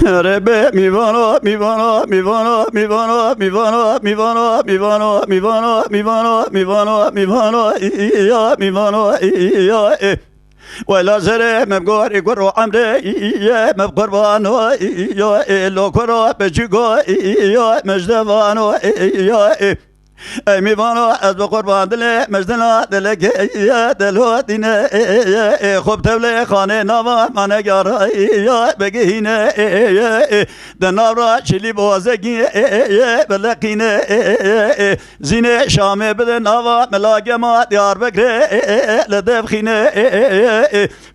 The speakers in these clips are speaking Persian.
Rebe mi vano mi vano mi vano mi vano mi vano mi vano mi vano mi vano mi vano mi vano mi vano ya mi vano ya ولا زره مبغور يقرو عمري يا مبقربانو يا لو كرو بجيغو يا مجدبانو يا می وانو از بقربان دل مجدنا دلک یا دلو دینه خوب تبل خانه نوا منگار یا بگینه دنارا چلی بازگی بلقینه زینه شامه بده نوا ملاگما دیار بکره لدبخینه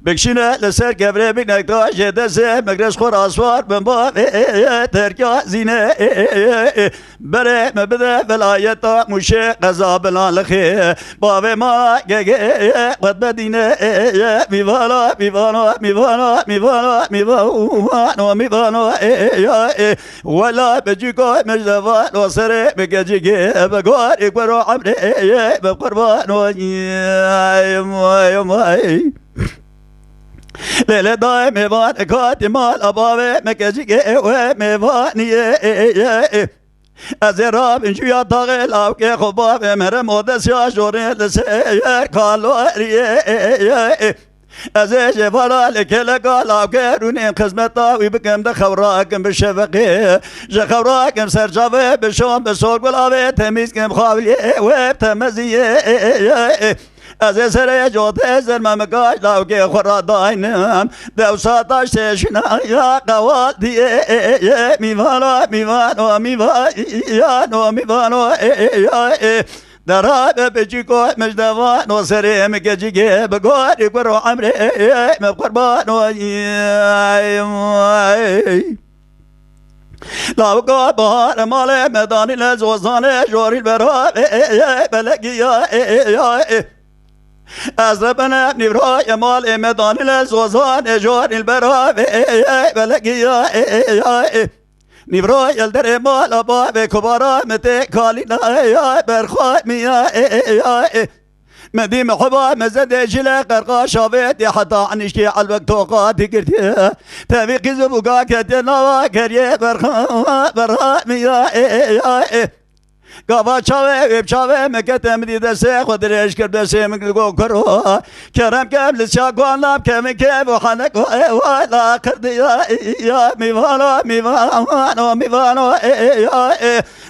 بکشینه لسر گبره بکنکتا جدسه مگرش خور آسوار بمبا ترکا زینه بره مبده ولایتا مشه قضا بلا لخه باوه ما گگه قد بدینه میوانا میوانا میوانا میوانا میوانا میوانا ولا بجيكو مجدوان وسر بجيكي بقول يقرو عمري بقربان وياي ليلة دايم ميوان كاتي مال أباوي مكجيكي وميواني از راب اینجویا تاغه لاوکه خوبا به مره مودس یا جوره لسه کالوریه از جوالا لکل کالاوکه رونیم خدمتا وی بکم ده خوراکم بشفقه ج خوراکم سرجاوه بشام بسور گلاوه تمیز کم خاویه و تمزیه از سر جوته زرممگاش لاوکه خورا داینم دوساتاش تشنا یا قوالدیه میوانا میوانا میوانا میوانا درابه بجيكو مجدوان وسري مكجيكي بقول برو عمري مقربان لا بقول بهار مال ميداني لزوزاني جوري البراب بلقي يا از ربنا نبرا مال ميداني لزوزاني جوري البراب بلقي يا نبرا يلدر مال أبا كبارا متى كالينا يا برخا ميا مدي محبا مزد جلا قرقا شافت حتى عنشكي على الوقت توقات قرتي تبي كذبوكا كتنا كريه برخا ميا قابا چاوه چاوه مکتم دیده سه خود ریش کرده سه مگو کرو کرم کم لسیا گوانم کم که بخانه کو والا کردی یا میوانا میوانا میوانا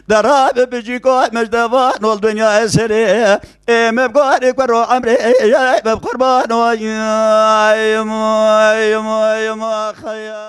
دراب بجی کو مجدوان ول دنیا سری مبگاری کرو عمری مبقربان و یم خیا